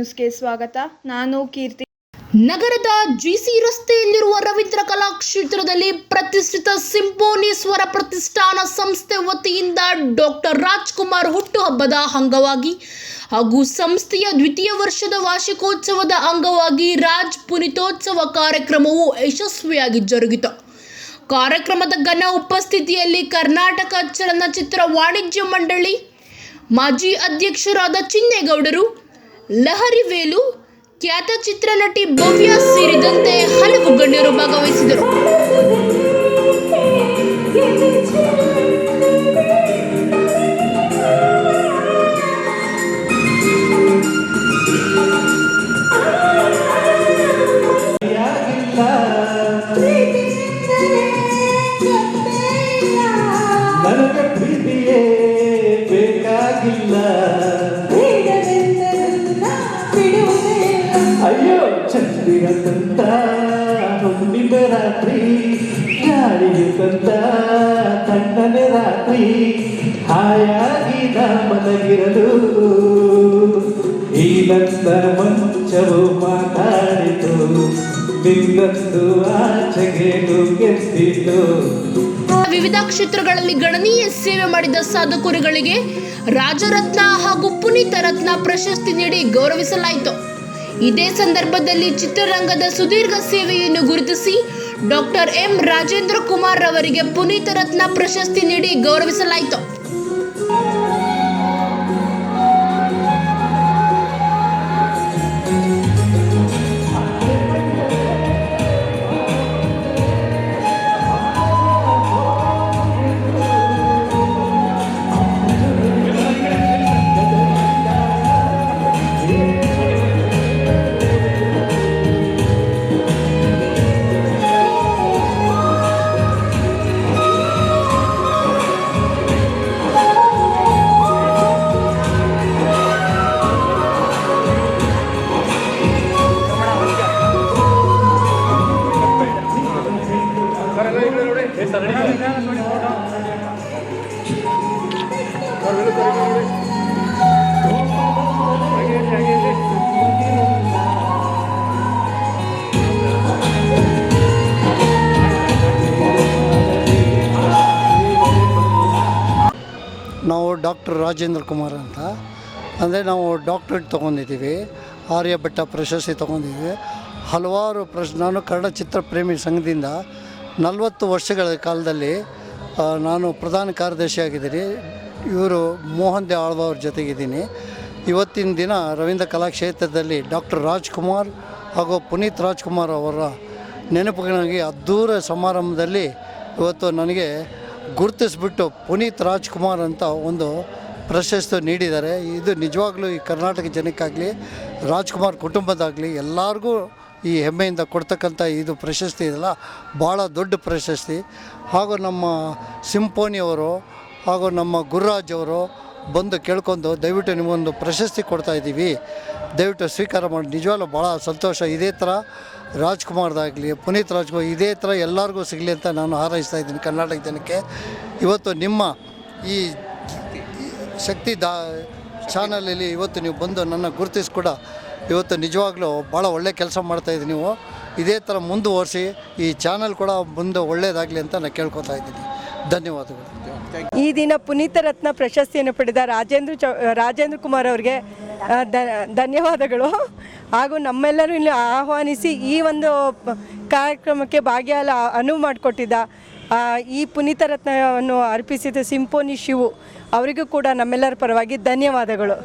ನ್ಯೂಸ್ಗೆ ಸ್ವಾಗತ. ನಾನು ಕೀರ್ತಿ. ನಗರದ ಜಿಸಿ ರಸ್ತೆಯಲ್ಲಿರುವ ರವೀಂದ್ರ ಕಲಾಕ್ಷೇತ್ರದಲ್ಲಿ ಪ್ರತಿಷ್ಠಿತ ಸಿಂಫೋನಿ ಸ್ವರ ಪ್ರತಿಷ್ಠಾನ ಸಂಸ್ಥೆ ವತಿಯಿಂದ ಡಾಕ್ಟರ್ ರಾಜ್ಕುಮಾರ್ ಹುಟ್ಟುಹಬ್ಬದ ಅಂಗವಾಗಿ ಹಾಗೂ ಸಂಸ್ಥೆಯ ದ್ವಿತೀಯ ವರ್ಷದ ವಾರ್ಷಿಕೋತ್ಸವದ ಅಂಗವಾಗಿ ರಾಜ್ ಪುನೀತೋತ್ಸವ ಕಾರ್ಯಕ್ರಮವು ಯಶಸ್ವಿಯಾಗಿ ಜರುಗಿತು. ಕಾರ್ಯಕ್ರಮದ ಘನ ಉಪಸ್ಥಿತಿಯಲ್ಲಿ ಕರ್ನಾಟಕ ಚಲನಚಿತ್ರ ವಾಣಿಜ್ಯ ಮಂಡಳಿ ಮಾಜಿ ಅಧ್ಯಕ್ಷರಾದ ಚಿನ್ನೇಗೌಡರು, ಲಹರಿ ವೇಲು, ಖ್ಯಾತ ಚಿತ್ರನಟಿ ಭವ್ಯ ಸೇರಿದಂತೆ ಹಲವು ಗಣ್ಯರು ಭಾಗವಹಿಸಿದರು. ನನಗೆ ಪ್ರೀತಿಯೇ ಬೇಕಾಗಿಲ್ಲ, ಅಯ್ಯೋ ಚಂದಿರ ತಂತ ಹುಣ್ಣಿಮ ರಾತ್ರಿ, ಗಾಳಿಗೆ ತಂತ ತಣ್ಣನೆ ರಾತ್ರಿ, ಹಾಯಾಗಿ ಮಲಗಿರಲು ಈ ನನ್ನ ಮಂಚವು ಮಾತಾಡಿತು, ನಿನ್ನಂದು ಆಚೆಗೆ ಗೆದ್ದಿತು. ವಿವಿಧ ಕ್ಷೇತ್ರಗಳಲ್ಲಿ ಗಣನೀಯ ಸೇವೆ ಮಾಡಿದ ಸಾಧಕರುಗಳಿಗೆ ರಾಜರತ್ನ ಹಾಗೂ ಪುನೀತ ರತ್ನ ಪ್ರಶಸ್ತಿ ನೀಡಿ ಗೌರವಿಸಲಾಯಿತು. ಇದೇ ಸಂದರ್ಭದಲ್ಲಿ ಚಿತ್ರರಂಗದ ಸುದೀರ್ಘ ಸೇವೆಯನ್ನು ಗುರುತಿಸಿ ಡಾಕ್ಟರ್ ಎಂ ರಾಜೇಂದ್ರ ಕುಮಾರ್ ಅವರಿಗೆ ಪುನೀತ ರತ್ನ ಪ್ರಶಸ್ತಿ ನೀಡಿ ಗೌರವಿಸಲಾಯಿತು. ನಾವು ಡಾಕ್ಟರ್ ರಾಜೇಂದ್ರ ಕುಮಾರ್ ಅಂತ, ಅಂದರೆ ನಾವು ಡಾಕ್ಟ್ರೇಟ್ ತೊಗೊಂಡಿದ್ದೀವಿ, ಆರ್ಯಭಟ್ಟ ಪ್ರಶಸ್ತಿ ತೊಗೊಂಡಿದ್ದೀವಿ. ಹಲವಾರು ನಾನು ಕನ್ನಡ ಚಿತ್ರಪ್ರೇಮಿ ಸಂಘದಿಂದ 40 ವರ್ಷಗಳ ಕಾಲದಲ್ಲಿ ನಾನು ಪ್ರಧಾನ ಕಾರ್ಯದರ್ಶಿಯಾಗಿದ್ದೀನಿ. ಇವರು ಮೋಹನ್ ದೇ ಆಳ್ವ ಅವ್ರ ಜೊತೆಗಿದ್ದೀನಿ. ಇವತ್ತಿನ ದಿನ ರವೀಂದ್ರ ಕಲಾಕ್ಷೇತ್ರದಲ್ಲಿ ಡಾಕ್ಟರ್ ರಾಜ್ಕುಮಾರ್ ಹಾಗೂ ಪುನೀತ್ ರಾಜ್ಕುಮಾರ್ ಅವರ ನೆನಪಿಗಾಗಿ ಅದ್ಧೂರ ಸಮಾರಂಭದಲ್ಲಿ ಇವತ್ತು ನನಗೆ ಗುರುತಿಸ್ಬಿಟ್ಟು ಪುನೀತ್ ರಾಜ್ಕುಮಾರ್ ಅಂತ ಒಂದು ಪ್ರಶಸ್ತಿ ನೀಡಿದ್ದಾರೆ. ಇದು ನಿಜವಾಗ್ಲೂ ಈ ಕರ್ನಾಟಕ ಜನಕ್ಕಾಗಲಿ ರಾಜ್ಕುಮಾರ್ ಕುಟುಂಬದಾಗಲಿ ಎಲ್ಲರಿಗೂ ಈ ಹೆಮ್ಮೆಯಿಂದ ಕೊಡ್ತಕ್ಕಂಥ ಇದು ಪ್ರಶಸ್ತಿ ಇದೆಲ್ಲ ಭಾಳ ದೊಡ್ಡ ಪ್ರಶಸ್ತಿ. ಹಾಗೂ ನಮ್ಮ ಸಿಂಫೋನಿಯವರು ಹಾಗೂ ನಮ್ಮ ಗುರುರಾಜ್ ಅವರು ಬಂದು ಕೇಳ್ಕೊಂಡು ದಯವಿಟ್ಟು ನಿಮಗೊಂದು ಪ್ರಶಸ್ತಿ ಕೊಡ್ತಾಯಿದ್ದೀವಿ, ದಯವಿಟ್ಟು ಸ್ವೀಕಾರ ಮಾಡಿ. ನಿಜವಾಗ್ಲೂ ಭಾಳ ಸಂತೋಷ. ಇದೇ ಥರ ರಾಜ್ಕುಮಾರ್ದಾಗಲಿ ಪುನೀತ್ ರಾಜ್ಕುಮಾರ್ ಇದೇ ಥರ ಎಲ್ಲರಿಗೂ ಸಿಗಲಿ ಅಂತ ನಾನು ಹಾರೈಸ್ತಾ ಇದ್ದೀನಿ ಕರ್ನಾಟಕ ಜನಕ್ಕೆ. ಇವತ್ತು ನಿಮ್ಮ ಈ ಶಕ್ತಿ ಚಾನಲಲ್ಲಿ ಇವತ್ತು ನೀವು ಬಂದು ನನ್ನ ಗುರುತಿಸಿ ಕೂಡ ಇವತ್ತು ನಿಜವಾಗ್ಲೂ ಭಾಳ ಒಳ್ಳೆ ಕೆಲಸ ಮಾಡ್ತಾಯಿದ್ದೀನಿ. ನೀವು ಇದೇ ಥರ ಮುಂದುವರಿಸಿ, ಈ ಚಾನಲ್ ಕೂಡ ಮುಂದೆ ಒಳ್ಳೆಯದಾಗಲಿ ಅಂತ ನಾನು ಕೇಳ್ಕೊತಾ ಇದ್ದೀನಿ. ಧನ್ಯವಾದಗಳು. ಈ ದಿನ ಪುನೀತ ರತ್ನ ಪ್ರಶಸ್ತಿಯನ್ನು ಪಡೆದ ರಾಜೇಂದ್ರ ಕುಮಾರ್ ಅವರಿಗೆ ಧನ್ಯವಾದಗಳು. ಹಾಗೂ ನಮ್ಮೆಲ್ಲರೂ ಇಲ್ಲಿ ಆಹ್ವಾನಿಸಿ ಈ ಒಂದು ಕಾರ್ಯಕ್ರಮಕ್ಕೆ ಭಾಗಿಯಾಗಲು ಅನುವು ಮಾಡಿಕೊಟ್ಟಿದ್ದ ಈ ಪುನೀತ ರತ್ನವನ್ನು ಅರ್ಪಿಸಿದ ಸಿಂಫೋನಿ ಶಿವು ಅವರಿಗೂ ಕೂಡ ನಮ್ಮೆಲ್ಲರ ಪರವಾಗಿ ಧನ್ಯವಾದಗಳು.